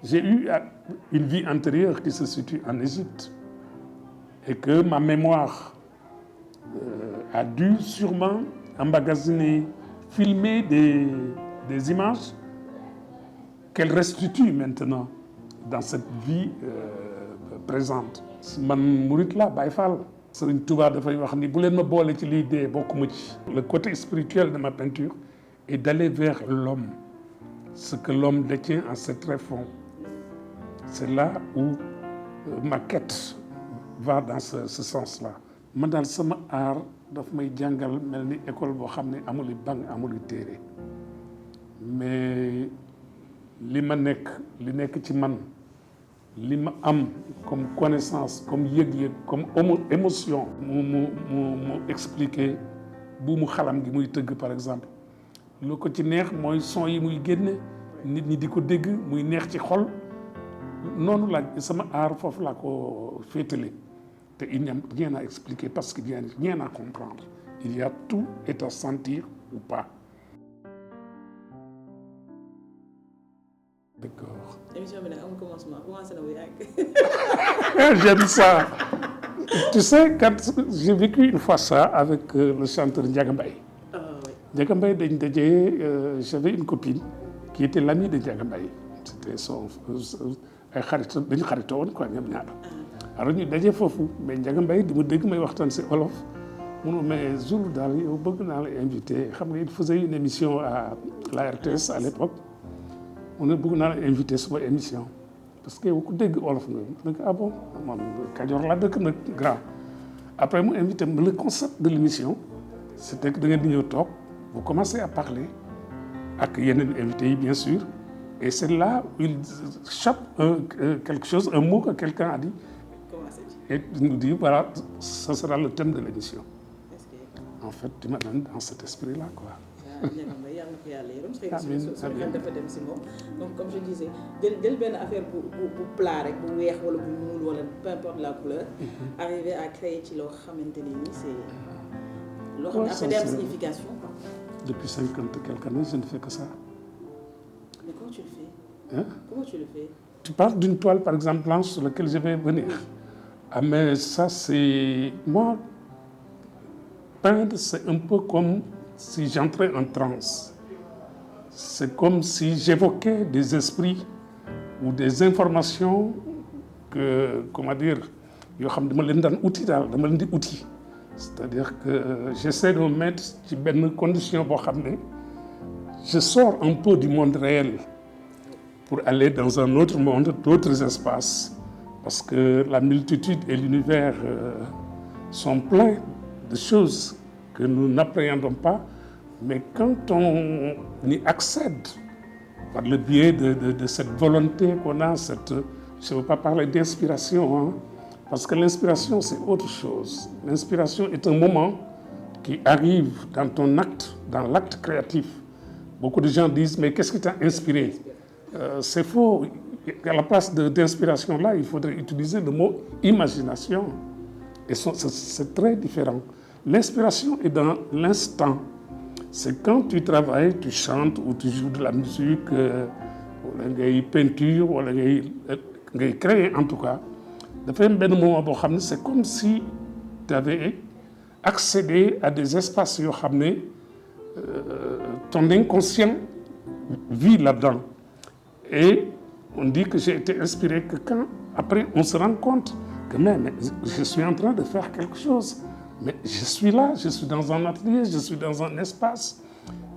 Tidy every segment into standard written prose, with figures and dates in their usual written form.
j'ai eu une vie antérieure qui se situe en Égypte et que ma mémoire a dû sûrement emmagasiner, filmer des images qu'elle restitue maintenant dans cette vie présente. Man murit la Baye Fall. Serigne Touba dafay wax ni bu leen ma boole ci liy dee bokkuma ci. Le côté spirituel de ma peinture est d'aller vers l'homme, ce que l'homme détient en ses tréfonds. C'est là où ma quête va dans ce sens-là. man daal sama art daf may jàngal mel ni école boo xam ne amul banc amul téere mais li ma nekk li nekk ci man li ma am comme connaissance comme yëg-yëg comme émotion mu expliquer bu mu xalam gi muy tëgg par exemple lu ko ci neex mooy son yi muy génne nit ñi di ko dégg muy neex ci xol noonu la sama art foofu laa ko féetale te il n'y a rien à expliquer parce qu'il n'y a rien à comprendre il y a tout est à sentir ou pas. D'accord. Émission bi nag amul commencement commencé na bu yàgg. J'aime ça. Tu sais, quand j'ai vécu une fois ça avec le chanteur Ndiaga Mbaye. Oui. Ndiaga Mbaye dañ dajee j'avais une copine qui était l'amie de Ndiaga Mbaye. C'était son ay xarit dañu xaritoo woon quoi ñoom ñaar. Alors ñu dajee foofu mais Ndiaga Mbaye di ma dégg may waxtaan si olof mu ne mais jour daal yow bëgg naa la invité xam nga il faisait une émission à la RTS à l'époque. mu ne bëgg naa la invité suma émission parce que yow ku dégg olof nga nag ah bon man Kajoor laa dëkk nag grand après mu invité le concept de l'émission c'était que da ngeen di ñëw toog vous commencez à parler ak yeneen invités yi bien sûr et c'est là où il chope quelque chose un mot que quelqu'un a dit et il nous dit voilà ce sera le thème de l'émission. En fait tu m'amènes dans cet esprit là quoi. Donc comme je disais jël benn affaire bu plat rek bu weex wala bu ñuul wala peu importe la couleur arriver à créer ci loo xamante ne nii c'est loo xam ne après day am signification quoi. Depuis 50 quelques années je ne fais que ça. Mais comment tu le fais? Hein? Comment tu le fais? Tu parles d'une toile par exemple blanche sur laquelle je vais venir. Ah mais ça c'est moi peindre c'est un peu comme si j'entrais en transe. C'est comme si j'évoquais des esprits ou des informations que, comment dire, yoo xam dama leen daan outil daal dama leen di outil. C'est-à-dire que j'essaie de me mettre ci benn condition boo xam ne je sors un peu du monde réel pour aller dans un autre monde, d'autres espaces. Parce que la multitude et l'univers sont pleins de choses que nous n'appréhendons pas. Mais quand on y accède par le biais de cette volonté qu'on a, je ne veux pas parler d'inspiration, hein, parce que l'inspiration c'est autre chose. L'inspiration est un moment qui arrive dans ton acte, dans l'acte créatif. Beaucoup de gens disent mais qu'est-ce qui t'a inspiré? C'est faux. À la place d'inspiration là, il faudrait utiliser le mot imagination. Et c'est très différent. L'inspiration est dans l'instant. C'est quand tu travailles, tu chantes ou tu joues de la musique, wala ngay peinture, wala ngay créer en tout cas. Dafay am benn moment boo xam ne c'est comme si tu avais accédé à des espaces yoo xam ne ton inconscient vit là-dedans. Et on dit que j'ai été inspiré que quand après on se rend compte que mais je suis en train de faire quelque chose. Mais je suis là, je suis dans un atelier, je suis dans un espace.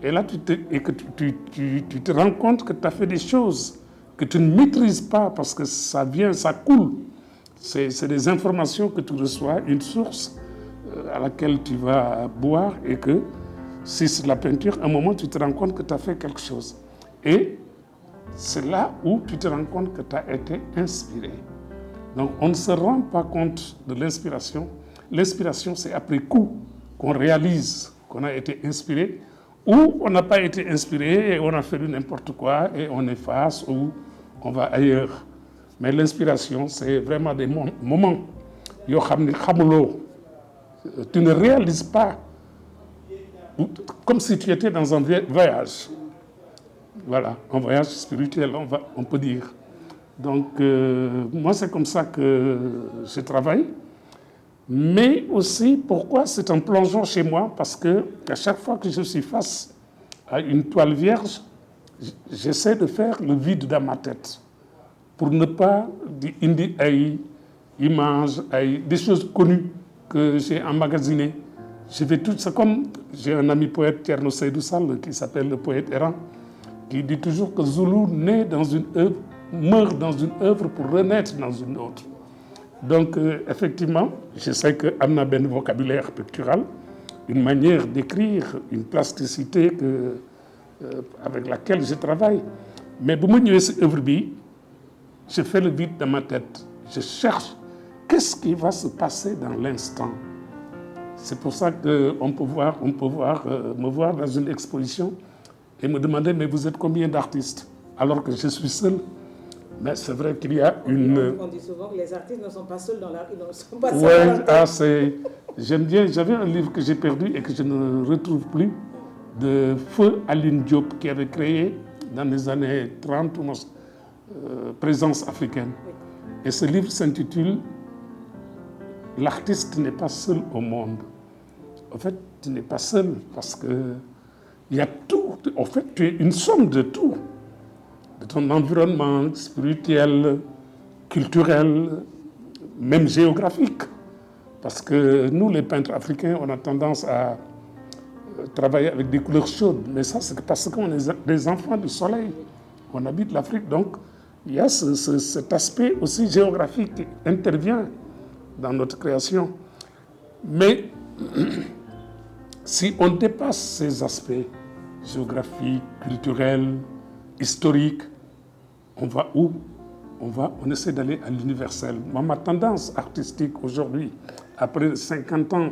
Et là, tu te rends compte que tu as fait des choses que tu ne maîtrises pas parce que ça vient, ça coule. C'est des informations que tu reçois, une source à laquelle tu vas boire et que si c'est de la peinture, à un moment, tu te rends compte que tu as fait quelque chose. Et c'est là où tu te rends compte que tu as été inspiré. Donc, on ne se rend pas compte de l'inspiration. L'inspiration, c'est après coup qu'on réalise qu'on a été inspiré ou on n'a pas été inspiré et on a fait n'importe quoi et on efface ou on va ailleurs. Mais l'inspiration, c'est vraiment des moments yoo xam ne xamuloo, tu ne réalises pas, comme si tu étais dans un voyage. Voilà, un voyage spirituel, on peut dire. Donc, moi, c'est comme ça que je travaille. Mais aussi, pourquoi c'est en plongeant chez moi? Parce que à chaque fois que je suis face à une toile vierge, j'essaie de faire le vide dans ma tête pour ne pas indi ay images, des choses connues que j'ai emmagasinées. Je vais tout, c'est comme j'ai un ami poète, Thierno Seydou Sall, qui s'appelle le poète errant, qui dit toujours que Zoulou naît dans une œuvre, meurt dans une œuvre pour renaître dans une autre. Donc, effectivement, je sais que am na benn vocabulaire pictural, une manière d'écrire, une plasticité avec laquelle je travaille. Mais bu ma ñëwee ci œuvre bi, je fais le vide dans ma tête. Je cherche qu'est-ce qui va se passer dans l'instant. C'est pour ça qu'on peut me voir dans une exposition et me demander, mais vous êtes combien d'artistes? Alors que je suis seul. Mais c'est vrai qu'il y a une... On dit souvent que les artistes ne sont pas seuls dans l'art, ils ne sont pas seuls Ouais, dans l'art. j'aime bien. J'avais un livre que j'ai perdu et que je ne retrouve plus, de Feu Aline Diop, qui avait créé dans les années 30 Présence africaine. Et ce livre s'intitule L'artiste n'est pas seul au monde. En fait, tu n'es pas seul parce que il y a tout. En fait, tu es une somme de tout. De ton environnement spirituel, culturel, même géographique. Parce que nous, les peintres africains, on a tendance à travailler avec des couleurs chaudes. Mais ça, c'est parce qu'on est des enfants du soleil. On habite l'Afrique, donc il y a cet aspect aussi géographique qui intervient dans notre création. Mais si on dépasse ces aspects géographiques, culturels, historique, on va où? On essaie d'aller à l'universel. Moi, ma tendance artistique aujourd'hui, après 50 ans,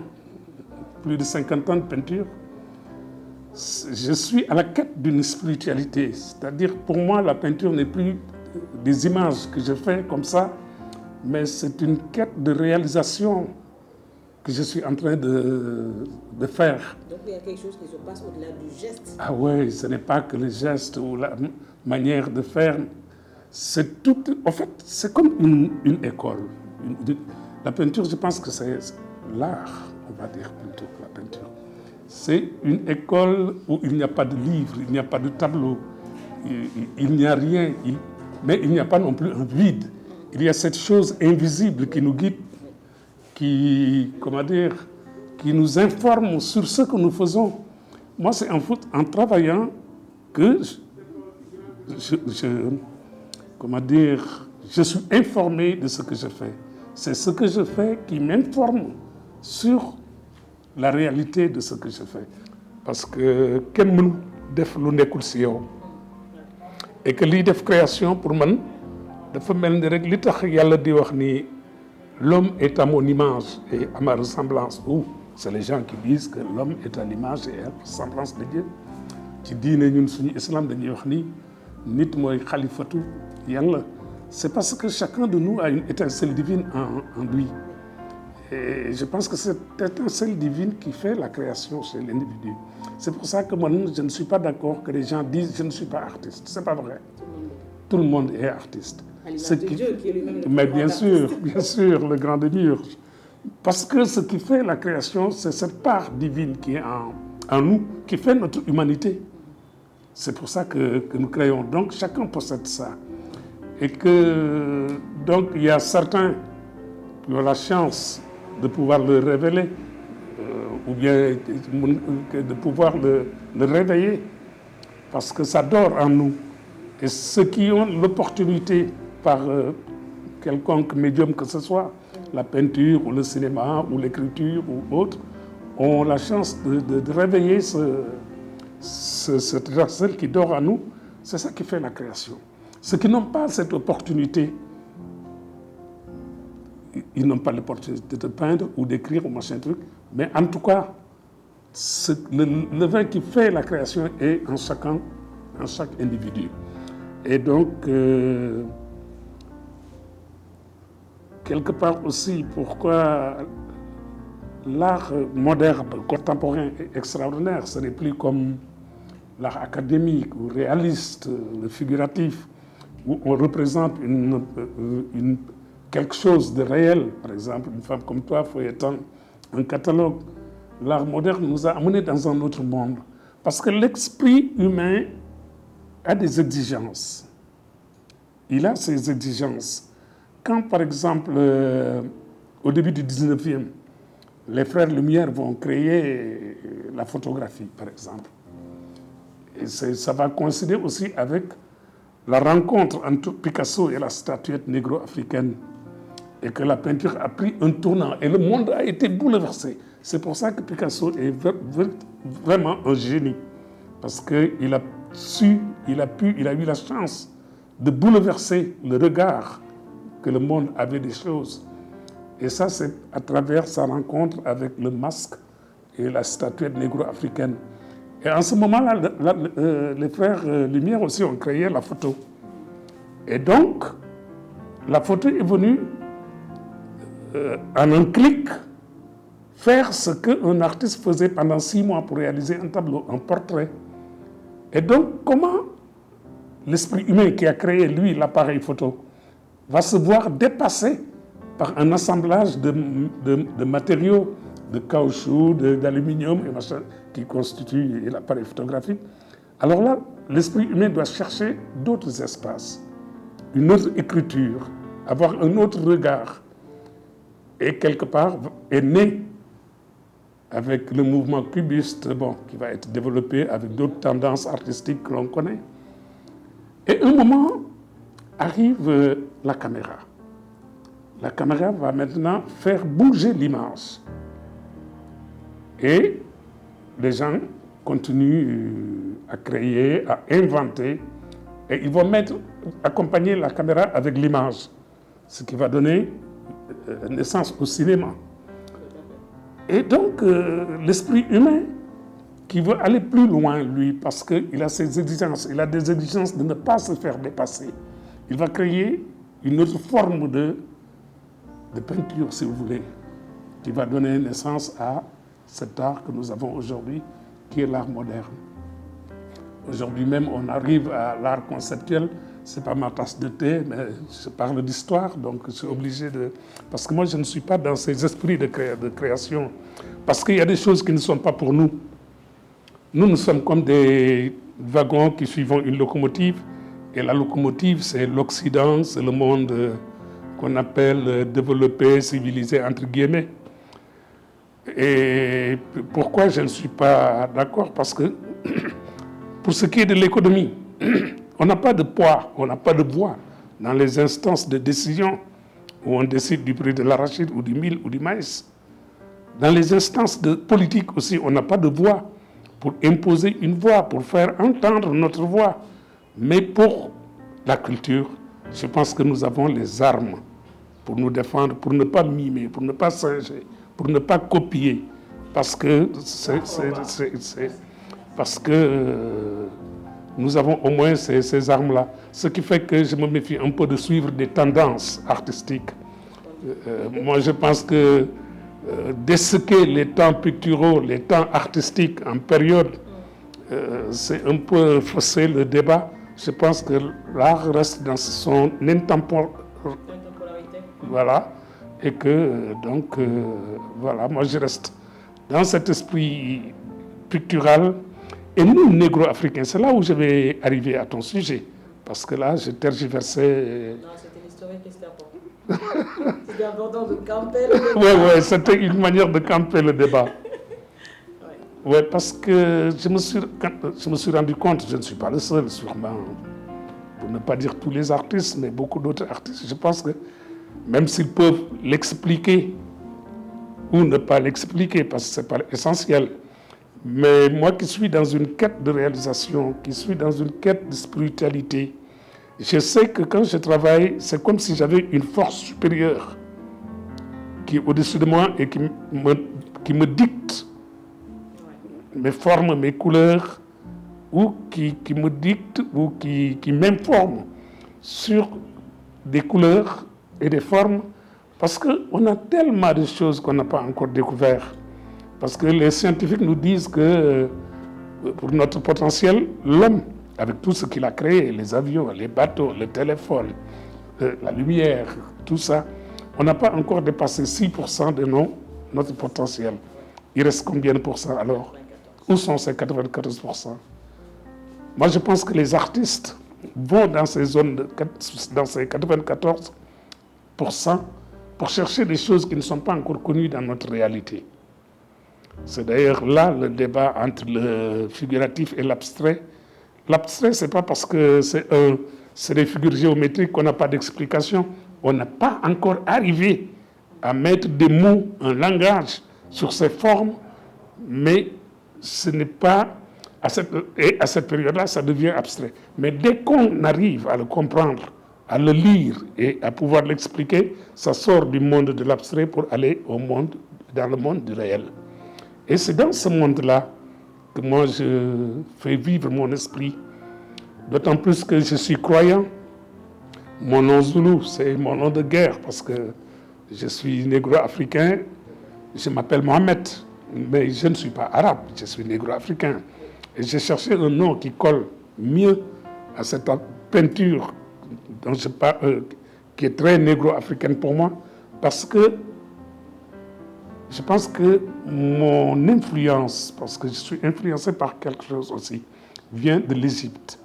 plus de 50 ans de peinture, je suis à la quête d'une spiritualité. C'est-à-dire, pour moi, la peinture n'est plus des images que je fais comme ça, mais c'est une quête de réalisation que je suis en train de faire. Donc il y a quelque chose qui se passe au-delà du geste. Ah oui, ce n'est pas que le geste ou la manière de faire. C'est tout. En fait, c'est comme une école. La peinture, je pense que c'est l'art, on va dire plutôt que la peinture. C'est une école où il n'y a pas de livre, il n'y a pas de tableau, il n'y a rien, mais il n'y a pas non plus un vide. Il y a cette chose invisible qui nous guide, qui nous informe sur ce que nous faisons. Moi, c'est en travaillant que je suis informé de ce que je fais. C'est ce que je fais qui m'informe sur la réalité de ce que je fais. Parce que kenn mënu def lu nekkul ci yow. Et que liy def création pour man dafa mel ni rek li tax Yàlla di wax ni l'homme est à mon image et à ma ressemblance. Ou c'est les gens qui disent que l'homme est à l'image et à la ressemblance de Dieu. Ci diine ñun suñu islam dañuy wax ni nit mooy xalifatu Yàlla. C'est parce que chacun de nous a une étincelle divine en lui. Et je pense que c'est cette étincelle divine qui fait la création chez l'individu. C'est pour ça que moi, je ne suis pas d'accord que les gens disent « je ne suis pas artiste ». C'est pas vrai. Tout le monde est artiste. À l'image de Dieu, qui est lui-même le Mais plus bien grand sûr, artiste. bien sûr, le grand démiurge. Parce que ce qui fait la création, c'est cette part divine qui est en nous, qui fait notre humanité. C'est pour ça que nous créons. Donc chacun possède ça. Et que donc il y a certains qui ont la chance de pouvoir le révéler, ou bien de pouvoir le réveiller, parce que ça dort en nous. Et ceux qui ont l'opportunité, par quelconque médium que ce soit, la peinture ou le cinéma ou l'écriture ou autre, ont la chance de réveiller cette étincelle qui dort en nous. C'est ça qui fait la création. Ceux qui n'ont pas cette opportunité, ils n'ont pas l'opportunité de peindre ou d'écrire ou machin truc, mais en tout cas, le vin qui fait la création est en chaque individu. Et donc, quelque part aussi, pourquoi l'art moderne, contemporain est extraordinaire, ce n'est plus comme l'art académique ou réaliste, le figuratif, où on représente quelque chose de réel, par exemple, une femme comme toi feuilletant un catalogue. L'art moderne nous a amenés dans un autre monde. Parce que l'esprit humain a des exigences. Il a ses exigences. Quand, par exemple, au début du 19e, les frères Lumière vont créer la photographie, par exemple. Et ça va coïncider aussi avec la rencontre entre Picasso et la statuette négro-africaine. Et que la peinture a pris un tournant. Et le monde a été bouleversé. C'est pour ça que Picasso est vraiment un génie. Parce qu'il a eu la chance de bouleverser le regard que le monde avait des choses. Et ça, c'est à travers sa rencontre avec le masque et la statuette négro-africaine. Et en ce moment-là, les frères Lumière aussi ont créé la photo. Et donc, la photo est venue en un clic faire ce qu'un artiste faisait pendant 6 mois pour réaliser un tableau, un portrait. Et donc, comment l'esprit humain qui a créé, lui, l'appareil photo, va se voir dépassé par un assemblage de matériaux, de caoutchouc, d'aluminium et machin, qui constituent l'appareil photographique. Alors là, l'esprit humain doit chercher d'autres espaces, une autre écriture, avoir un autre regard. Et quelque part est né avec le mouvement cubiste, qui va être développé avec d'autres tendances artistiques que l'on connaît. Et un moment arrive la caméra. La caméra va maintenant faire bouger l'image. Et les gens continuent à créer, à inventer, et ils vont accompagner la caméra avec l'image, ce qui va donner naissance au cinéma. Et donc, l'esprit humain qui veut aller plus loin, lui, parce qu'il a ses exigences, il a des exigences de ne pas se faire dépasser. Il va créer une autre forme de peinture, si vous voulez, qui va donner naissance à cet art que nous avons aujourd'hui, qui est l'art moderne. Aujourd'hui même, on arrive à l'art conceptuel. Ce n'est pas ma tasse de thé, mais je parle d'histoire, donc je suis obligé de... Parce que moi, je ne suis pas dans ces esprits de création. Parce qu'il y a des choses qui ne sont pas pour nous. Nous sommes comme des wagons qui suivent une locomotive. Et la locomotive, c'est l'Occident, c'est le monde qu'on appelle développé, civilisé, entre guillemets. Et pourquoi je ne suis pas d'accord? Parce que pour ce qui est de l'économie, on n'a pas de poids, on n'a pas de voix dans les instances de décision où on décide du prix de l'arachide ou du mil ou du maïs. Dans les instances de politique aussi, on n'a pas de voix pour imposer une voix, pour faire entendre notre voix. Mais pour la culture, je pense que nous avons les armes pour nous défendre, pour ne pas mimer, pour ne pas singer, pour ne pas copier. Parce que nous avons au moins ces armes-là. Ce qui fait que je me méfie un peu de suivre des tendances artistiques. Moi, je pense que desséquer les temps picturaux, les temps artistiques en période, c'est un peu fausser le débat. Je pense que l'art reste dans son intemporalité. Voilà. Et que, donc, voilà, moi je reste dans cet esprit pictural. Et nous, négro-africains, c'est là où je vais arriver à ton sujet. Parce que là, j'ai tergiversé. Non, c'était l'historique qui était important. C'était important de camper le débat. Oui, c'était une manière de camper le débat. Oui, parce que je me suis rendu compte, je ne suis pas le seul, sûrement, pour ne pas dire tous les artistes, mais beaucoup d'autres artistes. Je pense que même s'ils peuvent l'expliquer ou ne pas l'expliquer, parce que ce n'est pas essentiel, mais moi qui suis dans une quête de réalisation, qui suis dans une quête de spiritualité, je sais que quand je travaille, c'est comme si j'avais une force supérieure qui est au-dessus de moi et qui me dicte mes formes, mes couleurs, ou qui me dicte ou qui m'informe sur des couleurs et des formes, parce qu'on a tellement de choses qu'on n'a pas encore découvertes. Parce que les scientifiques nous disent que pour notre potentiel, l'homme avec tout ce qu'il a créé, les avions, les bateaux, le téléphone, la lumière, tout ça, on n'a pas encore dépassé 6% de notre potentiel. Il reste combien de pourcents alors? Où sont ces 94%? Moi, je pense que les artistes vont dans ces zones, dans ces 94%, pour chercher des choses qui ne sont pas encore connues dans notre réalité. C'est d'ailleurs là le débat entre le figuratif et l'abstrait. L'abstrait, ce n'est pas parce que c'est des figures géométriques qu'on n'a pas d'explication. On n'a pas encore arrivé à mettre des mots, un langage sur ces formes, mais ce n'est pas... Et à cette période-là, ça devient abstrait. Mais dès qu'on arrive à le comprendre, à le lire et à pouvoir l'expliquer, ça sort du monde de l'abstrait pour aller dans le monde du réel. Et c'est dans ce monde-là que moi, je fais vivre mon esprit. D'autant plus que je suis croyant. Mon nom Zoulou, c'est mon nom de guerre parce que je suis négro-africain. Je m'appelle Mohamed, mais je ne suis pas arabe, je suis négro-africain. Et j'ai cherché un nom qui colle mieux à cette peinture dont je parle, qui est très négro-africaine pour moi, parce que je pense que mon influence, parce que je suis influencé par quelque chose aussi, vient de l'Égypte,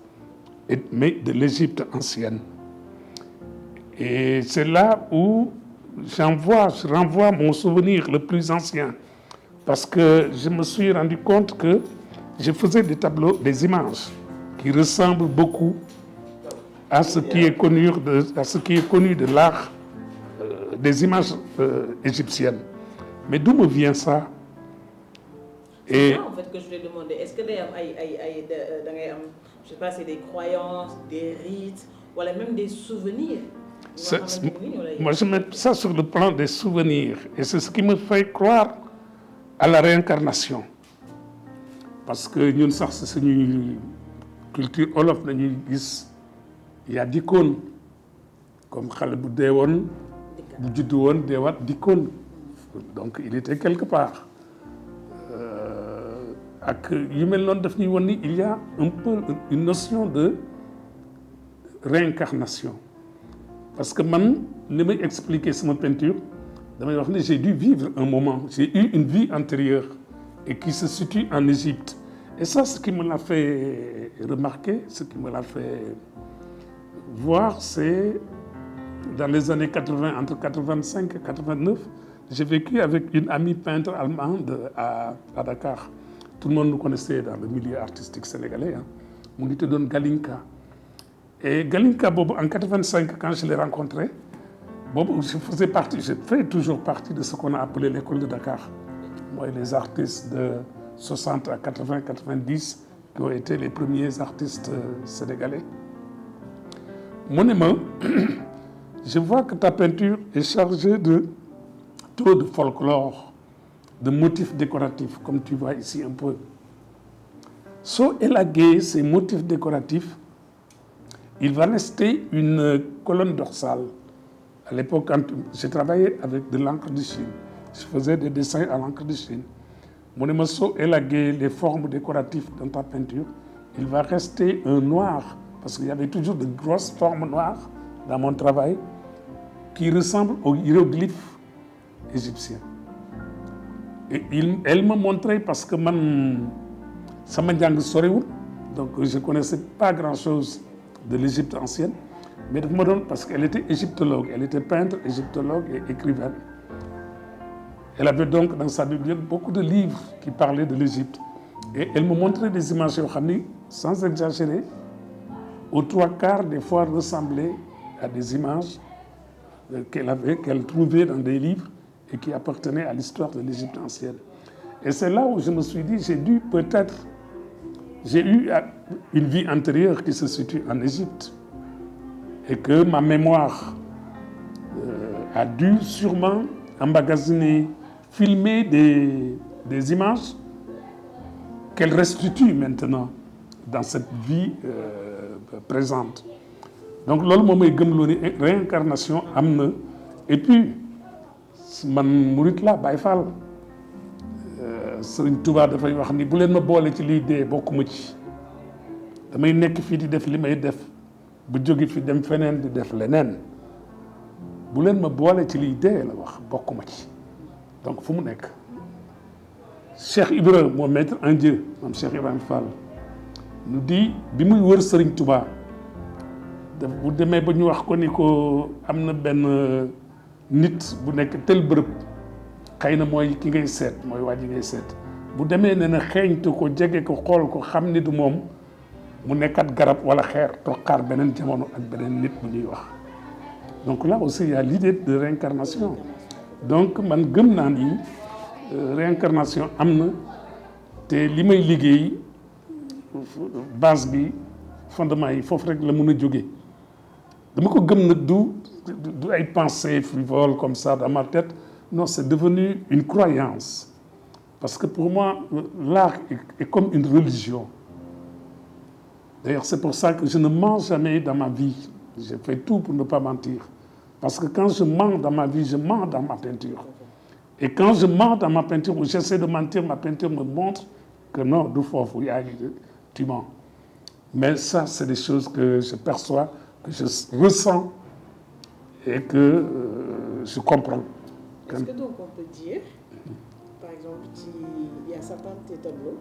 mais de l'Égypte ancienne. Et c'est là où je renvoie mon souvenir le plus ancien, parce que je me suis rendu compte que je faisais des tableaux, des images qui ressemblent beaucoup à ce qui est connu de l'art des images égyptiennes. Mais d'où me vient ça? C'est ça en fait que je voulais demander. Est-ce que je sais pas, c'est des croyances, des rites, ou même des souvenirs? Moi, je mets ça sur le plan des souvenirs. Et c'est ce qui me fait croire à la réincarnation. Parce que nous sommes dans une culture olof, il y a d'icônes, comme Khaled Boudéon, Boudjoudoun, Dewat, d'icônes. Donc il était quelque part. Il y a un peu une notion de réincarnation. Parce que moi, je vais expliquer sur ma peinture, j'ai dû vivre un moment, j'ai eu une vie antérieure et qui se situe en Égypte. Et ça, ce qui me l'a fait remarquer, ce qui me l'a fait voir, c'est dans les années 80, entre 85 et 89, j'ai vécu avec une amie peintre allemande à Dakar. Tout le monde nous connaissait dans le milieu artistique sénégalais. On lui donne Galinka. Et Galinka, en 85, quand je l'ai rencontré, je fais toujours partie de ce qu'on a appelé l'école de Dakar. Moi et les artistes de 60 à 80, 90, qui ont été les premiers artistes sénégalais. Mon aimant, je vois que ta peinture est chargée de trop de folklore, de motifs décoratifs, comme tu vois ici un peu. Sans élaguer ces motifs décoratifs, il va rester une colonne dorsale. À l'époque, quand j'ai travaillé avec de l'encre de Chine, je faisais des dessins à l'encre de Chine. Mon émotion élaguer les formes décoratives dans ta peinture, il va rester un noir, parce qu'il y avait toujours de grosses formes noires dans mon travail qui ressemblent aux hiéroglyphes égyptiens. Et elle me montrait, parce que ça m'a dit donc je ne connaissais pas grand-chose de l'Égypte ancienne, mais parce qu'elle était égyptologue, elle était peintre, égyptologue et écrivaine. Elle avait donc dans sa bibliothèque beaucoup de livres qui parlaient de l'Égypte. Et elle me montrait des images, sans exagérer, aux trois quarts des fois ressemblaient à des images qu'elle trouvait dans des livres et qui appartenaient à l'histoire de l'Égypte ancienne. Et c'est là où je me suis dit, j'ai eu une vie antérieure qui se situe en Égypte et que ma mémoire a dû sûrement emmagasiner, filmer des images qu'elle restitue maintenant dans cette vie présente. Donc, lolu momay gëm lo ni réincarnation amna. Et puis man mourid la Baye Fall Serigne Touba da fay wax ni bu len ma bolé ci li dé bokkuma ci damay nekk fii di def li may def bu jóge fi dem feneen di def leneen bu leen ma boole ci liy dee la wax bokkuma ci donc fu mu nekk Cheikh Ibrahima moo maître en Dieu maam Cheikh Ibrahima Fall nu di bi muy wër Serigne Touba daf bu demee ba ñu wax ko ni ko am na benn nit bu nekk tel bërëb xëy na mooy ki ngay seet mooy waa ji ngay seet bu demee ne na xeeñtu ko jege ko xool ko xam ni du moom mu nekkat garab wala xeer toog xaar beneen jamono ak beneen nit bu ñuy wax donc là aussi il y a l'idée de réincarnation donc man gëm naa ni réincarnation am na te li may liggéey base bi fondement yi foofu rek la mën a jóge dama ko gëm nag du ay pensées frivoles comme ça dans ma tête non c'est devenu une croyance parce que pour moi l'art est comme une religion. D'ailleurs c'est pour ça que je ne mens jamais dans ma vie. J'ai fait tout pour ne pas mentir parce que quand je mens dans ma vie je mens dans ma peinture et quand je mens dans ma peinture ou j'essaie de mentir ma peinture me montre que non du foofu yaa ngi tu mens mais ça c'est des choses que je perçois que je ressens et que je comprends. Est-ce que donc on peut dire, par exemple, il y a certains de tes tableaux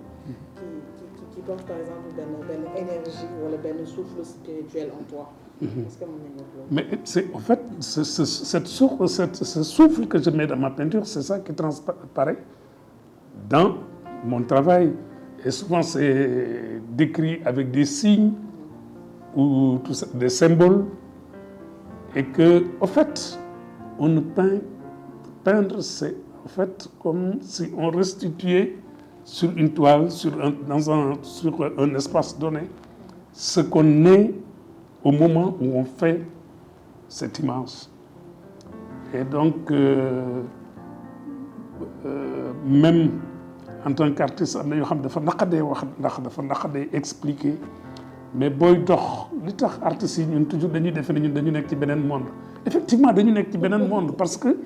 qui portent par exemple une énergie ou une souffle spirituel en toi? Est-ce que mais c'est en fait ce souffle que je mets dans ma peinture, c'est ça qui transparaît dans mon travail. Et souvent c'est décrit avec des signes ou tout ça, des symboles. Et que, en fait, on ne peindre, c'est en fait comme si on restituait sur une toile, sur un espace donné, ce qu'on est au moment où on fait cette image. Et donc, même en tant qu'artiste, am na yoo xam dafa naqadee wax ndax dafa naqadee expliquer mais booy dox li tax artistes yi ñun toujours dañuy defe ne ñun dañu nekk ci beneen monde effectivement dañu nekk ci beneen monde parce que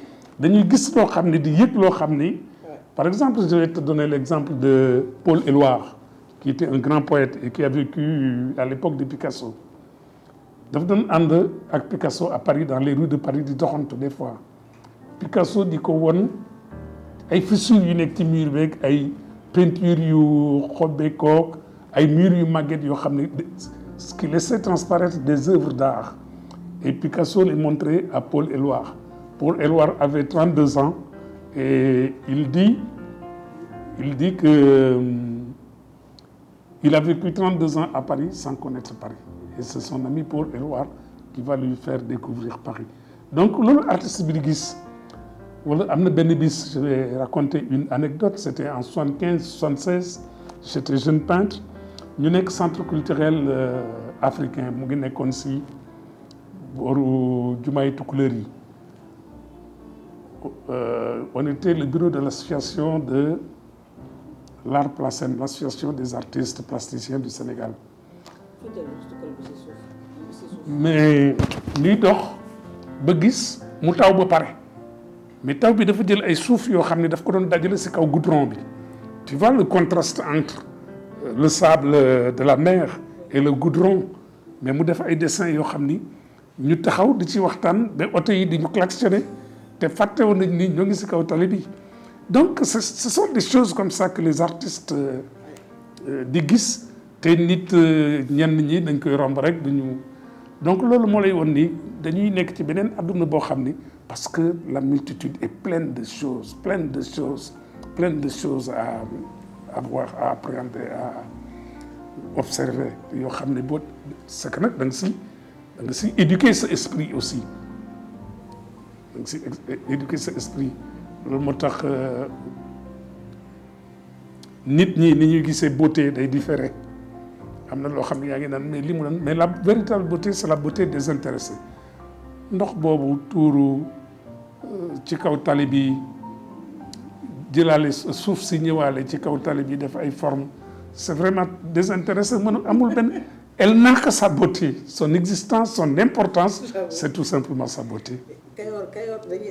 dañuy gis loo xam ne di yëg loo xam ni par exemple je vais te donner l'exemple de Paul Éluard qui était un grand poète et qui a vécu à l'époque de Picasso daf doon ànd ak Picasso à Paris dans les rues de Paris di doxantu des fois Picasso di ko won ay fissures yu nekk ci mur beeg ay peinture yu xobbeekook ay murs yu màgget yoo xam ne ce qui laissait transparaître des œuvres d'art et Picasso les montrait à Paul Éluard. Paul Éluard avait 32 ans et il dit que il a vécu 32 ans à Paris sans connaître Paris et c'est son ami Paul Éluard qui va lui faire découvrir Paris donc loolu artiste bi di gis wala am na benn bis je vais raconter une anecdote c'était en 75-76 j'étais jeune peintre ñu nekk centre culturel africain mu ngi nekkoon si booru jumaay Tukulëër yi on était le bureau de l'association de l'art plastique, l'association des artistes plasticiens du Sénégal mais ñuy dox ba gis mu taw ba pare mais taw bi dafa jël ay suuf yoo xam ne daf ko doon dajale ci kaw goudron bi tu vois le contraste entre le sable de la mer et le goudron mais mu def ay dessins yoo xam ni ñu taxaw di ci waxtaan ba oto yi di ñu klaxonné te fàtte woon nañ ni ñoo ngi ci kaw tali bi donc ce sont des choses comme ça que les artistes di gis te nit ñenn ñi dañ koy romb rek duñu donc loolu moo lay woon ni dañuy nekk ci beneen adduna boo xam ni parce que la multitude est pleine de choses à voir à appréhender à observer yoo xam ne boo c'est que nag da nga si éduquer sa esprit aussi da nga si éduquer sa esprit loolu moo tax nit ñi ni ñuy gisee beauté day différer am na loo xam ne yaa ngi naan mais li mu naan mais la véritable beauté c'est la beauté désintéressée ndox boobu tuuru ci kaw tali bi jëlaale suuf si ñëwaale ci kaw tali bi def ay forme c'est vraiment désintéressé amul benn elle n'a que sa beauté son existence son importance c'est tout simplement sa beauté. Kayoor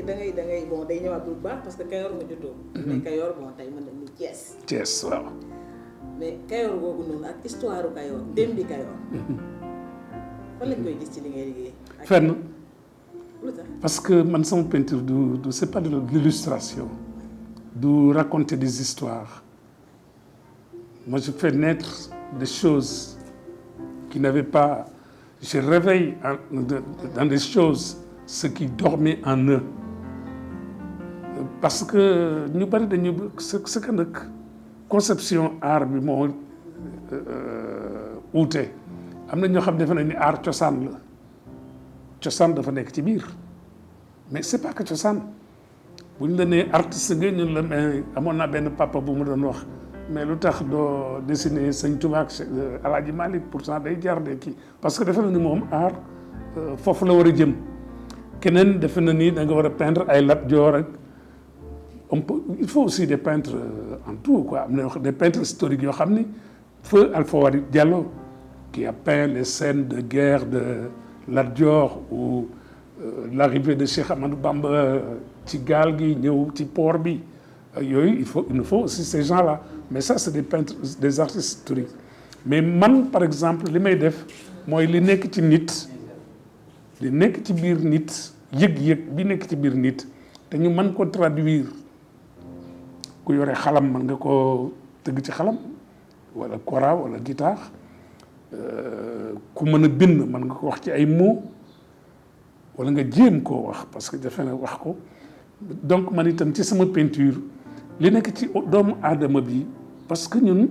da ngay bon day ñëwaat bu baax parce que Kayoor nga juddoo. mais Kayoor bon tey mën nañu Thiès. Thiès waaw. mais Kayoor googu noonu ak histoire Kayoor démbi Kayoor fan lañ koy gis ci li ngay liggéey. fenn lu tax parce que man sama peinture du c'est pas de l'illustration du raconter des histoires. Moi je fais naître des choses qui n'avaient pas. Je réveille dans des choses ce qui dormait en eux parce que ñu bari dañu ce que nag conception art bi moo uute am na ñoo xam defe nañ ni art cosaan la cosaan dafa nekk ci biir mais c'est pas que cosaan bu ñu la nee artiste nga ñun la mais amoon naa benn papa bu mu doon wax mais lu tax doo dessiner Sëñ Tuubaa ak Alaaji Malick pourtant day jar de kii parce que defe na ni moom art foofu la war a jëm keneen defe na ni da nga war a peindre ay Lat Joor ak il faut aussi des peintres en tout quoi am na des peintres historiques yoo xam ni feu Alpha Wari Diallo qui a peint les scènes de guerre de Lat Dior ou l'arrivée de Cheikh Amadou Bamba ci gaal gi ñëw ci port bi yooyu il nous faut aussi ces gens-là mais ça c'est des peintres des artistes historiques mais man par exemple li may def mooy li nekk ci nit li nekk ci biir nit yëg-yëg bi nekk ci biir nit te ñu mën ko traduire ku yore xalam mën nga ko tëgg ci xalam wala kora wala guitare ku mën a bind mën nga ko wax ci ay mots wala nga jéem koo wax parce que defe na wax ko donc man itam ci sama peinture li nekk ci doomu aadama bi parce que ñun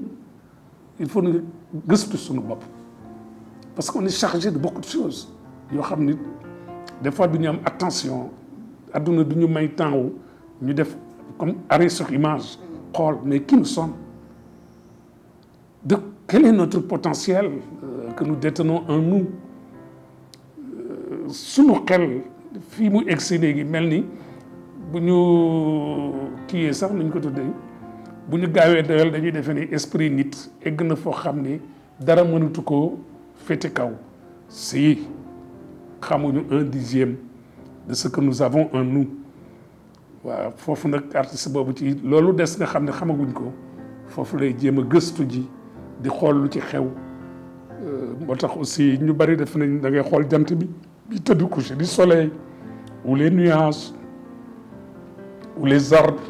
il faut ñu gëstu suñu bopp parce que on est chargé de beaucoup de choses yoo xam ni des fois du ñu am attention adduna du ñu may temps wu ñu def comme arrêt sur image xool mais qui nous sommes de quel est notre potentiel que nous détenons en nous suñu xel fii mu egsi léegi mel ni bu ñu kiiyee sax nuñ ko tuddee bu ñu gaawee doyal dañuy defe ni esprit nit egg na foo xam ni dara mënatu ko féete kaw si xamuñu 1/10 de ce que nous avons en nous waaw foofu nag artiste boobu ci loolu des nga xam ne xamaguñ ko foofu lay jéem a gëstu ji di xool lu ci xew moo tax aussi ñu bari def nañ da ngay xool jant bi tëdd couché du soleil ou les nuages ou les arbres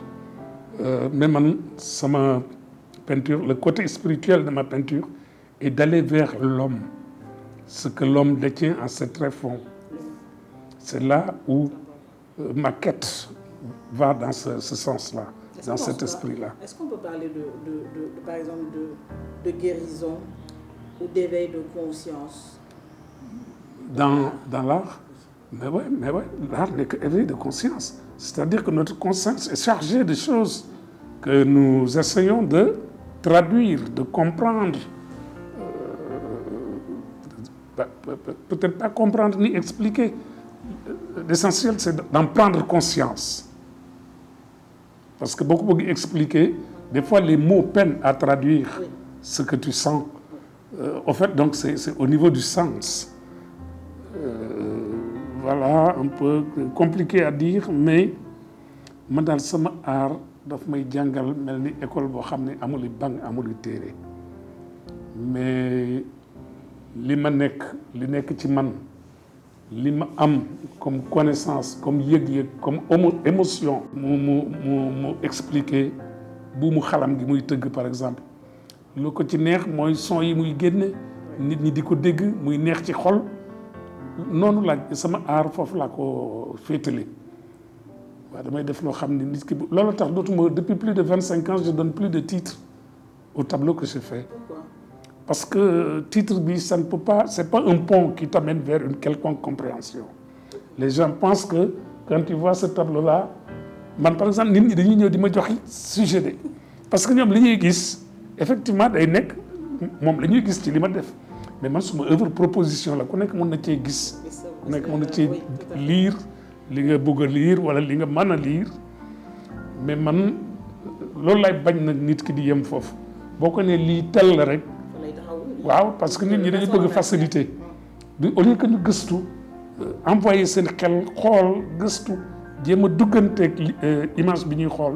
mais man sama peinture le côté spirituel de ma peinture est d'aller vers l'homme ce que l'homme détient en ses tréfonds c'est là où ma quête va dans ce sens-là dans cet esprit-là. Est-ce qu'on peut parler de par exemple de guérison ou d'éveil de conscience dans l'art? Mais ouais, l'art n'est qu'éveil de conscience. C'est-à-dire que notre conscience est chargée de choses que nous essayons de traduire, de comprendre. Peut-être pas comprendre ni expliquer. L'essentiel, c'est d'en prendre conscience. Parce que beaucoup expliquer, des fois les mots peinent à traduire ce que tu sens. En fait, donc c'est au niveau du sens. Voilà, un peu compliqué à dire, mais man daal sama art daf may jàngal mel ni école boo xam ne amul banc amul téere mais li ma nekk li nekk ci man li ma am comme connaissance comme yëg-yëg comme émotion mu expliquer bu mu xalam gi muy tëgg par exemple lu ko ci neex mooy son yi muy génne nit ñi di ko dégg muy neex ci xol noonu la sama art foofu laa ko féetale waaw damay def loo xam ne nit ki loolu tax dootuma depuis plus de 25 ans je donne plus de titres au tableau que je fais. Pourquoi? Parce que titre bi ça ne peut pas c'est pas un pont qui t'amène vers une quelconque compréhension. Les gens pensent que quand tu vois ce tableau là man par exemple nit ñi dañuy ñëw di ma jox sujet de parce que ñoom li ñuy gis effectivement day nekk moom la ñuy gis ci li ma def mais man suma œuvre proposition la ku nekk mën na cee gis ku nekk mën na cee lire li nga bëgg a lire wala li nga mën a lire mais man loolu lay bañ nag nit ki di yem foofu boo ko nee lii tel la rek waaw parce que nit ñi dañu bëgg facilité au lieu que ñu gëstu envoyer seen xel xool gëstu jéem a dugganteeg image bi ñuy xool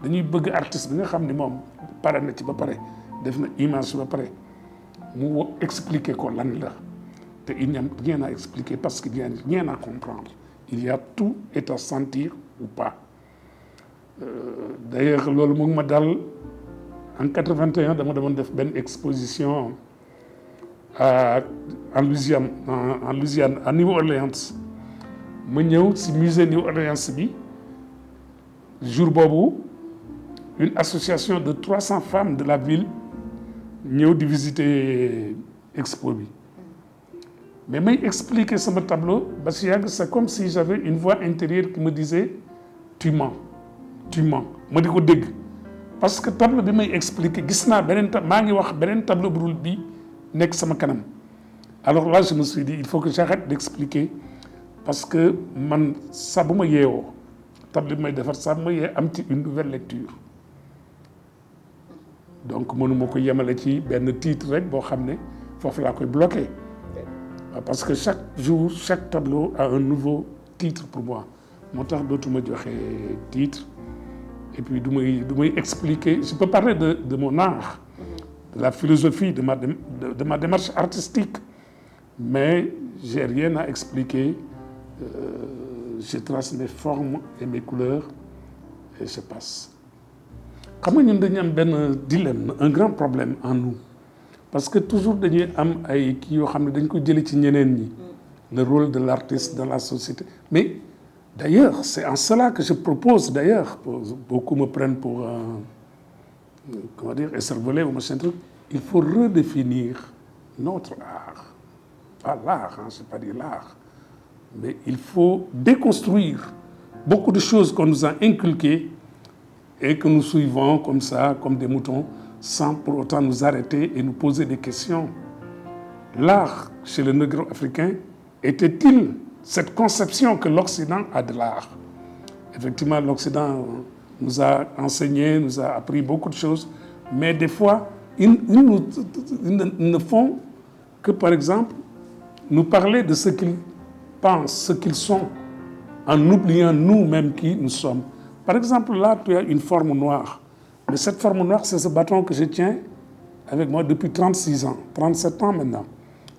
dañuy bëgg artiste bi nga xam ni moom pare na ci ba pare def na image ba pare mu expliquer ko lan la te il n'y a rien à expliquer parce qu'il n'y a rien à comprendre. Il y a tout est à sentir ou pas. D'ailleurs loolu mu ngi ma dal en 81 dama demoon def benn exposition en Louisiane à New Orleans ma ñëw si musée New Orleans bi jour boobu une association de 300 femmes de la ville ñëw di visiter expo bi mais may expliquer sama tableau ba si yàgg c'est comme si j'avais une voix intérieure qui me disait tu mens ma di ko dégg parce que tableau bi may expliquer gis naa maa ngi wax beneen tableau bu dul bi nekk sama kanam. Alors là je me suis dit il faut que j'arrête d'expliquer parce que man saa bu ma yeewoo tableau bi may defar saa bu ma yee am ci une nouvelle lecture donc mënuma ko yemale ci benn titre rek boo xam ne foofu laa koy bloqué parce que chaque jour chaque tableau a un nouveau titre pour moi moo tax dootuma joxe titre et puis du may expliquer je peux parler de mon art de la philosophie de ma démarche artistique mais j'ai rien à expliquer je trace mes formes et mes couleurs et je passe. Xam nga ñun dañu am benn dilemme un grand problème en nous parce que toujours dañuy am ay kii yoo xam ne dañ ko jëlee ci ñeneen ñi le rôle de l'artiste dans la société mais d'ailleurs c'est en cela que je propose d'ailleurs beaucoup me prennent pour comment dire écervelé ou machin truc il faut redéfinir notre art pas l'art hein, c'est pas dire l'art mais il faut déconstruire beaucoup de choses qu'on nous a inculquées et que nous suivons comme ça, comme des moutons, sans pour autant nous arrêter et nous poser des questions. L'art chez le négro-africain était-il cette conception que l'Occident a de l'art? Effectivement, l'Occident nous a enseigné, nous a appris beaucoup de choses, mais des fois, ils ne font que, par exemple, nous parler de ce qu'ils pensent, ce qu'ils sont, en oubliant nous-mêmes qui nous sommes. Par exemple, là, tu as une forme noire. Mais cette forme noire, c'est ce bâton que je tiens avec moi depuis 36 ans, 37 ans maintenant.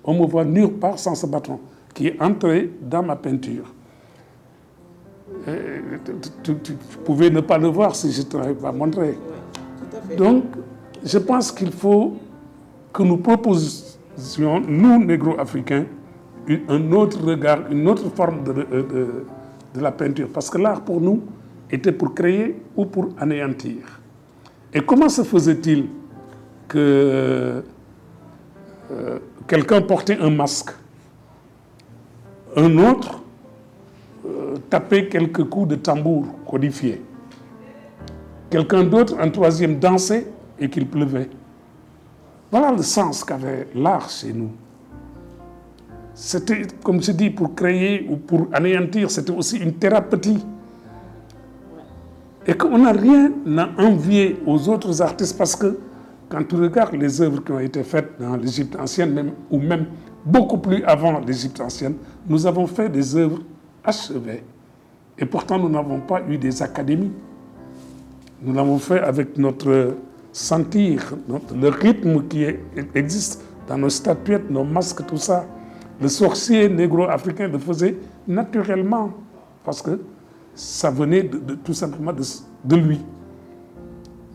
On me voit nulle part sans ce bâton qui est entré dans ma peinture. Tu pouvais ne pas le voir si je ne t'avais pas montré. Oui, tout à fait. Donc, je pense qu'il faut que nous proposions, nous, négro-africains, un autre regard, une autre forme de la peinture. Parce que l'art, pour nous, était pour créer ou pour anéantir. Et comment se faisait-il que quelqu'un portait un masque, un autre tapait quelques coups de tambour codifiés, quelqu'un d'autre, un troisième, dansait et qu'il pleuvait. Voilà le sens qu'avait l'art chez nous. C'était, comme je dis, pour créer ou pour anéantir, c'était aussi une thérapeutie. Et qu'on n'a rien à envier aux autres artistes parce que quand tu regardes les œuvres qui ont été faites dans l'Égypte ancienne, même, ou même beaucoup plus avant l'Égypte ancienne, nous avons fait des œuvres achevées. Et pourtant, nous n'avons pas eu des académies. Nous l'avons fait avec notre sentir, le rythme qui existe dans nos statuettes, nos masques, tout ça. Le sorcier négro-africain le faisait naturellement parce que ça venait tout simplement de lui.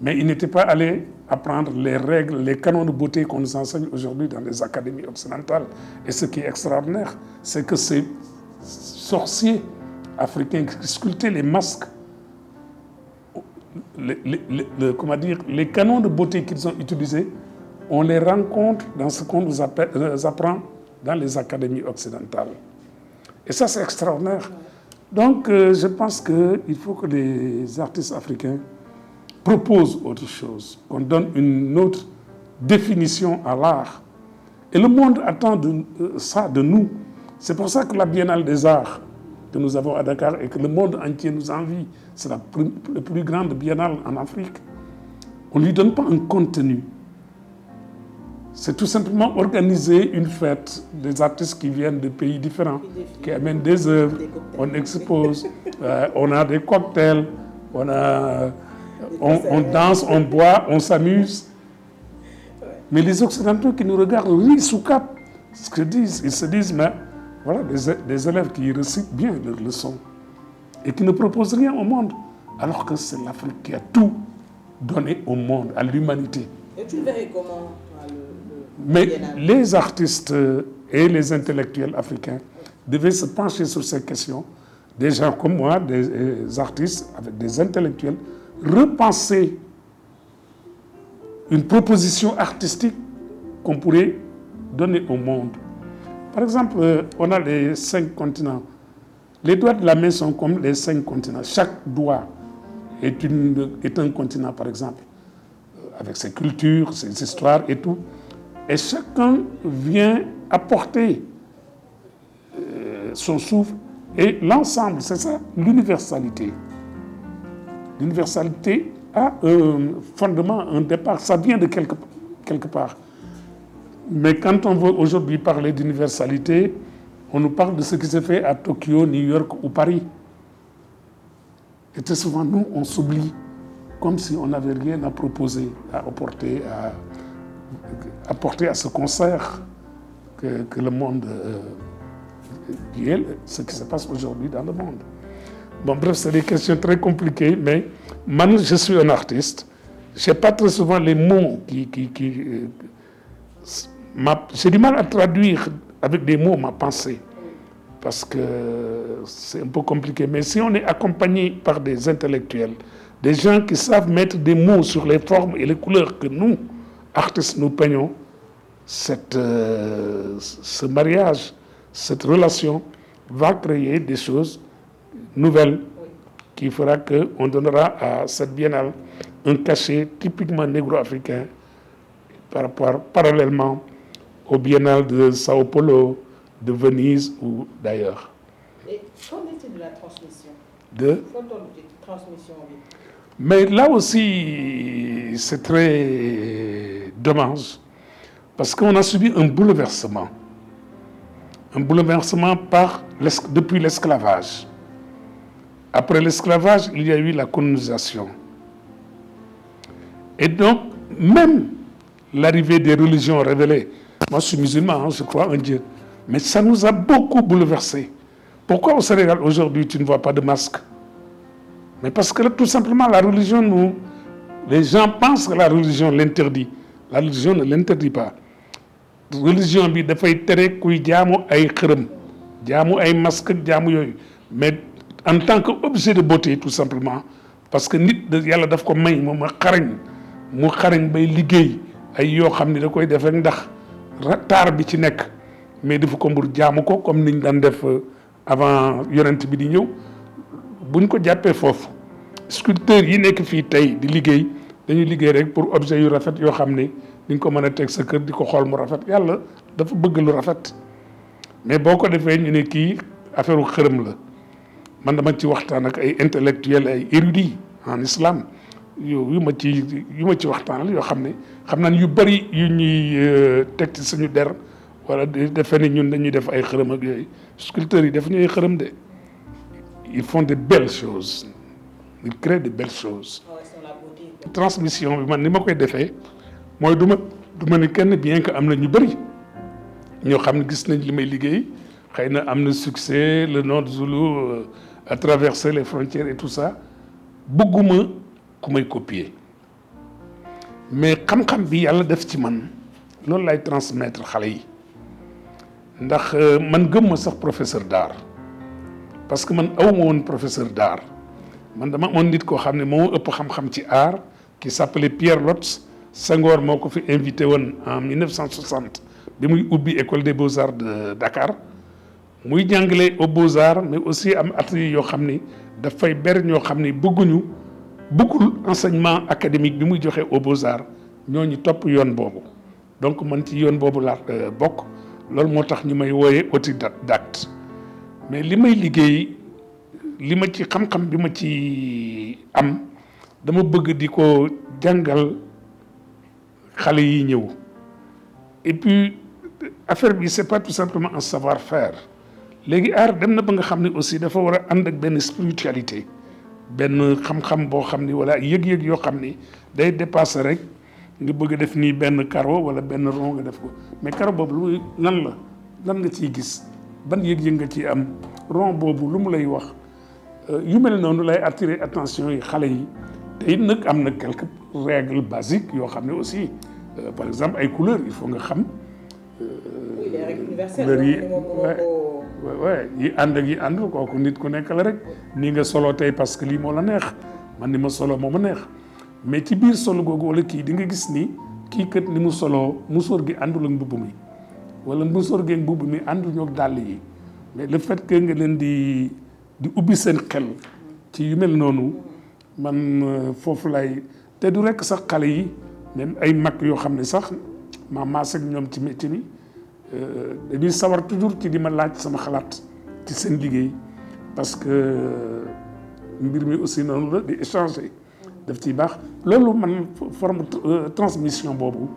Mais il n'était pas allé apprendre les règles, les canons de beauté qu'on nous enseigne aujourd'hui dans les académies occidentales. Et ce qui est extraordinaire, c'est que ces sorciers africains qui sculptaient les masques, comment dire, les canons de beauté qu'ils ont utilisés, on les rencontre dans ce qu'on nous apprend dans les académies occidentales. Et ça, c'est extraordinaire. Donc, je pense qu'il faut que les artistes africains proposent autre chose, qu'on donne une autre définition à l'art. Et le monde attend ça de nous. C'est pour ça que la Biennale des Arts que nous avons à Dakar et que le monde entier nous envie, c'est la plus grande biennale en Afrique. On ne lui donne pas un contenu. C'est tout simplement organiser une fête des artistes qui viennent de pays différents, qui amènent des œuvres, on expose, on a des cocktails, on danse, on boit, on s'amuse. Mais les Occidentaux qui nous regardent rient sous cap. Ce que disent, ils se disent, mais voilà, des élèves qui récitent bien leurs leçons et qui ne proposent rien au monde, alors que c'est l'Afrique qui a tout donné au monde, à l'humanité. Et tu le verrais comment Mais les artistes et les intellectuels africains devaient se pencher sur ces questions. Des gens comme moi, des artistes avec des intellectuels, repenser une proposition artistique qu'on pourrait donner au monde. Par exemple, on a les 5 continents. Les doigts de la main sont comme les 5 continents. Chaque doigt est un continent, par exemple, avec ses cultures, ses histoires et tout. Et chacun vient apporter son souffle et l'ensemble, c'est ça, l'universalité. L'universalité a un fondement, un départ, ça vient de quelque part. Mais quand on veut aujourd'hui parler d'universalité, on nous parle de ce qui se fait à Tokyo, New York ou Paris. Et très souvent, nous, on s'oublie, comme si on n'avait rien à proposer, à apporter à ce concert que le monde, qui est ce qui se passe aujourd'hui dans le monde. Bon, bref, c'est des questions très compliquées, mais moi, je suis un artiste. Je n'ai pas très souvent les mots j'ai du mal à traduire avec des mots ma pensée, parce que c'est un peu compliqué. Mais si on est accompagné par des intellectuels, des gens qui savent mettre des mots sur les formes et les couleurs que nous, artistes, nous peignons, ce mariage, cette relation va créer des choses nouvelles qui fera qu'on donnera à cette biennale un cachet typiquement négro-africain parallèlement au biennale de Sao Paulo, de Venise ou d'ailleurs. Et qu'en est-il de la transmission? Transmission, oui. Mais là aussi, c'est très dommage, parce qu'on a subi un bouleversement. Un bouleversement depuis l'esclavage. Après l'esclavage, il y a eu la colonisation. Et donc, même l'arrivée des religions révélées, moi je suis musulman, je crois en Dieu, mais ça nous a beaucoup bouleversés. Pourquoi au Sénégal aujourd'hui tu ne vois pas de masque? Mais parce que tout simplement la religion, les gens pensent que la religion l'interdit. La religion ne l'interdit pas. La religion bi dafay tere kuy jaamu ay xërëm, jaamu ay masque, jaamu yooyu. Mais en tant qu'objet de beauté tout simplement, parce que nit yàlla daf ko may moom mu xarañ bay liggéey ay yoo xam ne da koy def rek ndax taar bi ci nekk, mais dafa ko mbur jaamu ko comme niñ daan def avant yonent bi di ñëw. buñ ko jàppee foofu sculpteurs yi nekk fii tey di liggéey dañuy liggéey rek pour objet yu rafet yoo xam ne diñ ko mën a teg sa kër di ko xool mu rafet. yàlla dafa bëgg lu rafet, mais boo ko defee ñu ne kii affaire u xërëm la. man dama ci waxtaan ak ay intellectuels ay érudits en islam yu ma ci waxtaanal yoo xam ne xam naa yu bëri yu ñuy teg ci suñu der wala defee ne ñun dañuy def ay xërëm ak yooyu. sculpteurs yi def ñu ay xërëm de. Ils font de belles choses. Ils créent de belles choses. Transmission bi man ni ma koy defee mooy du ma ni kenn, bien que am na ñu bëri ñoo xam ne gis nañ li may liggéey xëy na am na succès, le nom de Zulu a traversé les frontières et tout ça, bëgguma ku may copier. mais xam-xam bi yàlla def ci man loolu lay transmettre xale yi ndax man gëm ma sax professeur d'art. parce que man awma woon professeur d'art, man dama amoon nit koo xam ne moo ëpp xam-xam ci art qui s'appelait Pierre Lotz. Senghor moo ko fi invité woon en 1960 bi muy ubbi école des beaux-arts de Dakar muy jàngale aux beaux-arts, mais aussi am atelier yoo xam ni dafay ber ñoo xam ni bëggul enseignement académique bi muy joxe aux beaux-arts ñooñu topp yoon boobu. donc man ci yoon boobu laa bokk, loolu moo tax ñu may wooyee autodidacte. mais li may liggéey li ma ci xam-xam bi ma ci am dama bëgg di ko jàngal xale yi ñëw. et puis affaire bi c'est pas tout simplement un savoir-faire. léegi art dem na ba nga xam ne aussi dafa war a ànd ak benn spiritualité, benn xam-xam boo xam ni wala yëg-yëg yoo xam ni day dépasser rek nga bëgg a def nii benn carreau wala benn rond nga def ko mais carreau boobu lu lan la lan nga ciy gis ban yëg-yëg nga ciy am rond boobu lu mu lay wax yu mel noonu lay attirer attention yi xale yi te it nag am na quelques règles basiques yoo xam ne aussi par exemple ay couleurs il faut nga xam. oui les règles universelles couleurs yi ànd ak yi àndul kooku nit ku nekk la rek nii nga solo tey parce que lii moo la neex man ni ma solo moo ma neex mais ci biir solo googu wala kii di nga gis ni kii kat ni mu solo musóor gi àndul ak mbubb mi wala musóor gi ak mbubb mi àndul ñoo dàll yi mais le fait que nga leen di ubbi seen xel ci yu mel noonu man foofu lay te du rekk sax xale yi même ay mag yoo xam ne sax ma maas ak ñoom ci métier bi dañuy sawar toujours ci di ma laaj sama xalaat ci seen liggéey parce que mbir mi aussi noonu la di échanger daf ciy baax loolu man forme transmission boobu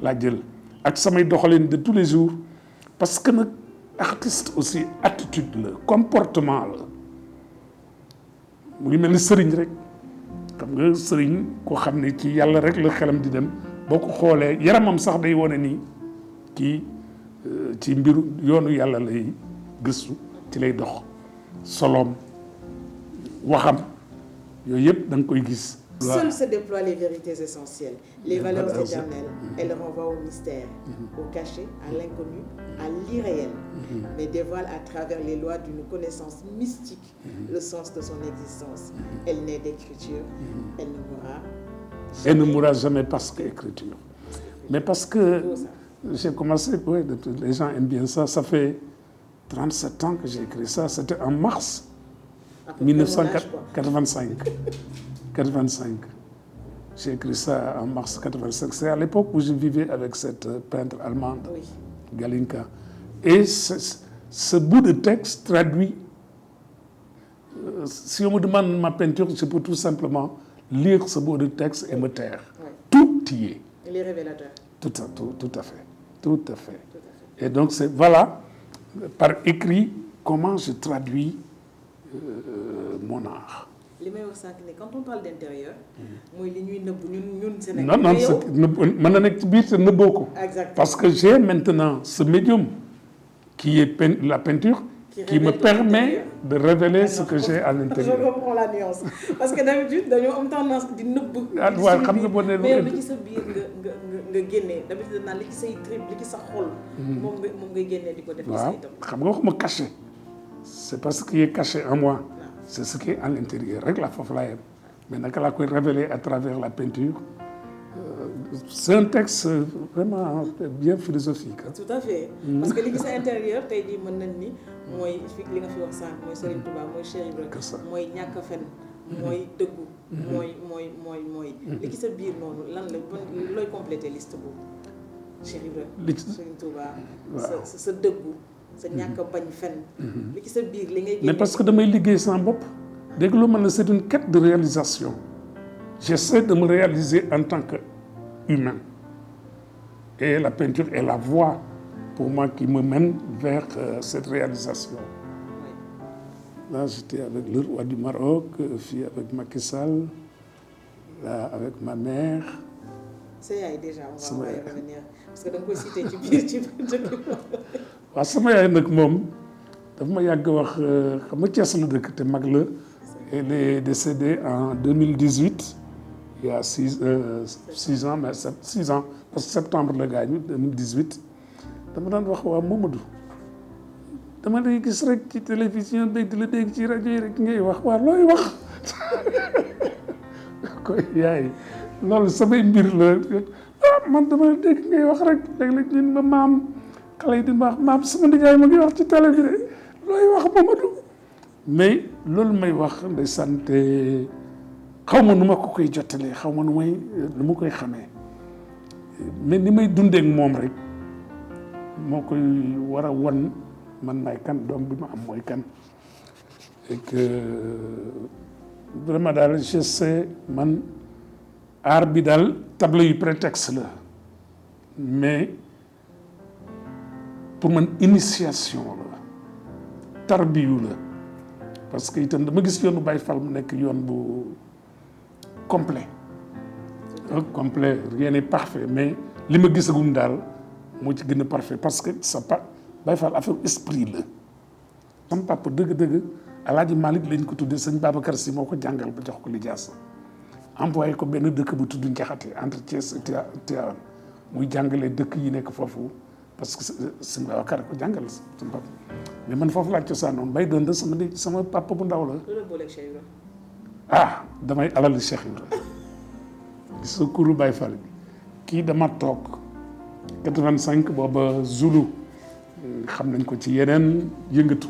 laa jël ak samay doxalin de tous les jours parce que nag artiste aussi attitude la comportement la mu ngi mel ni sëriñ rek xam nga sëriñ koo xam ne ci yàlla rek la xelam di dem boo ko xoolee yaramam sax day wone nii kii ci mbiru yoonu yàlla lay gëstu ci lay dox soloom waxam yooyu yëpp da nga koy gis. Seules se déploient les vérités essentielles, les valeurs éternelles. Elles renvoient au mystère, au cachet, à l'inconnu, à l'irréel, mais dévoilent à travers les lois d'une connaissance mystique le sens de son existence. Elle naît d'écriture, elle ne mourra jamais. Elle ne mourra jamais parce qu'écriture. Mais parce que j'ai commencé, ouais, les gens aiment bien ça, ça fait 37 ans que j'ai écrit ça, c'était en mars 1985. 85. J'ai écrit ça en mars 85. C'est à l'époque où je vivais avec cette peintre allemande, oui. Galinka. Et ce bout de texte traduit, si on me demande ma peinture, je peux tout simplement lire ce bout de texte et me taire. Oui. Tout y est. Il est révélateur. Tout à fait. Tout à fait. Et donc, c'est voilà, par écrit, comment je traduis mon art. li may wax sànq ne quand on parle d'intérieur. mooy li ñuy nëbb ñun Sénégal. non mën na nekk ci biir te nëbboo ko. exactement parce que j'ai maintenant ce médium qui est la peinture. qui me permet de révéler ce que j'ai à l'intérieur. je comprends la nuance parce que d'habitude dañoo am tendance di nëbb. waaw xam nga boo nee mais li ci sa biir nga génnee d'habitude naan li ci say trip li ci sa xol. moom ngay génnee di ko def. ci say itam xam nga waxuma caché. c'est parce qu'il est caché en moi. C'est ce qui est à l'intérieur rek la foofu laa yem mais naka laa koy révéler à travers la peinture c'est un texte vraiment bien philosophique. tout à fait parce que li ci sa intérieur tey jii mën nañ ni mooy li nga fi wax sànq mooy Serigne Touba mooy Cheikh Ibrahima mooy ñàkk a fen mooy dëggu mooy li ci sa biir noonu lan la looy compléter liste boobu Cheikh Ibrahima Serigne Touba sa dëggu sa ñàkk a bañ fen li ci sa biir li ngay mais parce que damay liggéey sans bopp dégg lu man la c'est une quête de réalisation j'essaie de me réaliser en tant que humain et la peinture est la voie pour moi qui me mène vers cette réalisation. Là j'étais avec le roi du Maroc, puis avec Macky Sall, là avec ma mère. sa yaay déjà on va y revenir parce que da nga koy cité ci biir dëkk. waaw sama yaay nag moom daf ma yàgg wax xam nga Thiès la dëkk te mag la. Elle est décédée en 2018 il y a 6 ans mais 6 ans parce que septembre la gaañu 2018 dama daan wax waa Mamadou dama lay gis rek ci télévision dégg la dégg ci rajo yi rek ngay wax waa looy wax koy yaay loolu samay mbir la man dama dégg ngay wax rek léeg-léeg ñun ma maam xale yi di wax maam sama nijaay ma ngi wax ci télé bi de looy wax Mamadou mais loolu may wax ndeysaan te xaw ma nu ma ko koy jottalee xaw ma nu ma koy xamee mais ni may dundee ak moom rek moo koy war a won man may kan doom bi ma am mooy kan et que vraiment daal je sais man art bi daal tableau yu prétexte la mais pour man initiation la tarbiyu la parce que itam dama gis yoonu Baye Fall mu nekk yoon bu complet complet rien n'est parfait mais li ma gisagum daal moo ci gën a parfait parce que sa pa Baye Fall affaire esprit la. sama papa dëgg-dëgg Alaaji Malick lañ ko tuddee sëñ Babacar Sy moo ko jàngal ba jox ko lijaasa envoyé ko benn dëkk bu tudd Njaxate entre Thiès et Tivaouane muy jàngale dëkk yi nekk foofu parce que sëñ Babacar ko jàngal sama papa mais man foofu laa cosaanoon Mbaye Donde sama papa bu ndaw la. ah damay alal Cheikh Ibra gis nga kuuru Baye Fall bi kii dama toog 85 booba Zulu xam nañ ko ci yeneen yëngatu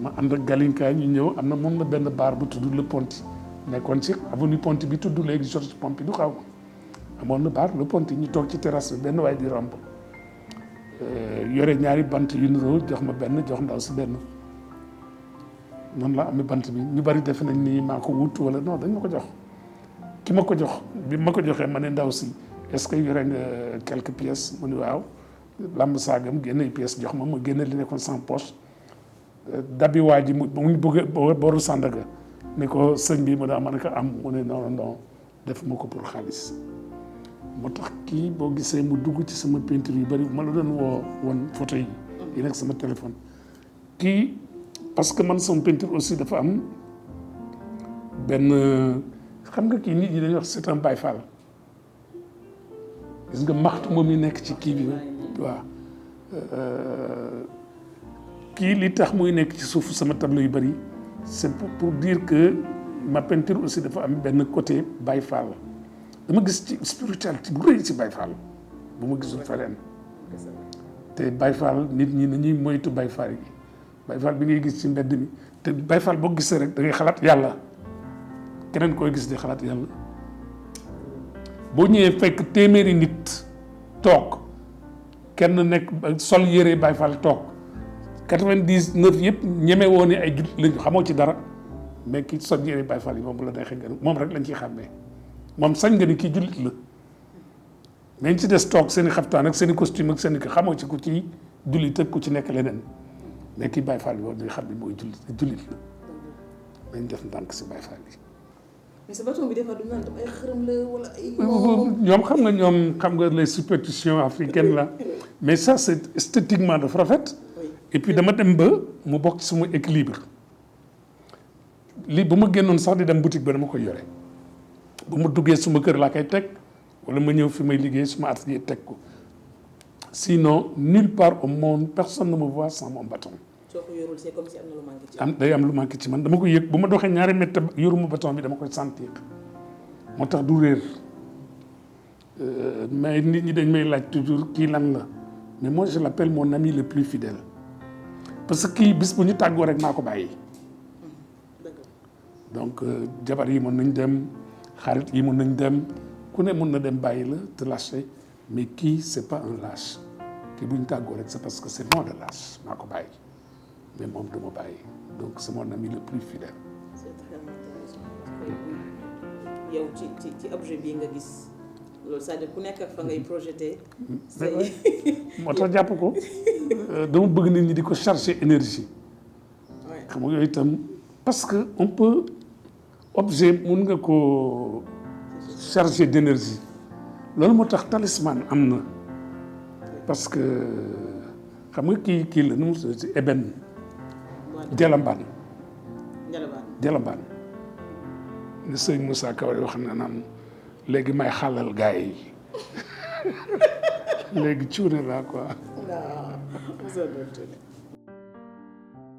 ma ànd ak Galinka ñu ñëw am na moom la benn baar bu tudd Le Ponty nekkoon ci avenue Ponty bi tudd léegi Georges Pompidou xaw ma amoon na baar Le Ponty ñu toog ci terrasse bi benn waay di romb yore ñaari bant yu niroo jox ma benn jox ndaw si benn noonu la amee bant bi ñu bari defe nañ ni maa ko wut wala non dañ ma ko jox ki ma ko jox bi ma ko joxee ma ne ndaw si est-ce que yore nga quelques pièces mu ne waaw lamb saagam génne pièces jox ma génne li nekkoon sans poche dabi waa ji mu bëgg booru Sandaga ne ko sëñ bi ma daa ma ne ko am mu ne non def ma ko pour xaalis moo tax kii boo gisee mu dugg ci sama peinture yu bari ma la doon woon photo yi nekk sama téléphone kii parce que man sama peinture aussi dafa am benn xam nga kii nit ñi dañuy wax c'est un Baye Fall gis nga maxtu moom yi nekk ci kii bi waaw kii li tax muy nekk ci suufu sama tableau yu bari c'est pour dire que ma peinture aussi dafa am benn côté Baye Fall dama gis ci spiritualité bu rëy ci Baye Fall bu ma gisul feneen te Baye Fall nit ñi nañuy moytu Baye Fall yi Baye Fall bi ngay gis ci mbedd mi te Baye Fall boo gisee rek da ngay xalaat yàlla keneen koy gis di xalaat yàlla boo ñëwee fekk téeméeri nit toog kenn nekk sol yére Baye Fall toog 99 yëpp ñeme woo ne ay jullit lañu xamoo ci dara mais ki sol yére Baye Fall yi moom bu la neexee nga moom rek lañ ciy xàmmee moom sañ nga ni kii jullit la mais ñu ci des toog seen i xaftaan ak seen i costume ak seen i xamoo ci ku ci jullit ak ku ci nekk leneen mais kii Baye Fall yi boobu dañuy xam ne mooy jullit la nañ def ndànk si Baye Fall yi. mais sa bâton bi des fois du naan ay xërëm la wala ay. ñoom xam nga les superstitions africaines là mais ça c'est esthétiquement dafa rafet. et puis dama dem ba mu bokk ci suma équilibre lii bu ma génnoon sax di dem boutique ba dama koy yore bu ma duggee suma kër laa koy teg wala ma ñëw fi may liggéey suma atelier teg ko sinon nulle part au monde personne ne me voit sans mon bâton. soo ko yorul c'est comme si am na lu manqué ci. day am lu manqué ci man dama koy yëg bu ma doxee ñaari mètre yoruma bâton bi dama koy sentir moo tax du réer mais nit ñi dañ may laaj toujours kii lan la mais moi je l'appelle mon ami le plus fidèle parce que kii bis bu ñu tàggoo rek maa ko bàyyi. donc jabar yi mën nañ dem xarit yi mën nañ dem ku ne mën na dem bàyyi la te lâcher mais kii c'est pas un lâche kii bu ñu tàggoo rek c'est parce que c'est moi le lâche maa ko bàyyi mais moom du ma bàyyi donc c'est mon ami le plus fidèle. c'est très intéressant yow ci objet bii nga gis loolu c'est-à-dire ku nekk ak fa ngay projeté. moo tax jàpp ko dama bëgg nit ñi di ko charger énergie. xam nga yooyu itam parce que on peut objet mun nga ko charger d'énergie loolu moo tax talisman am na parce que xam nga kii la nu mu tudd ébène jalambaan ne sëñ Moussa Kawar wax na naan léegi may xàllal gars yi léegi cuune laa quoi.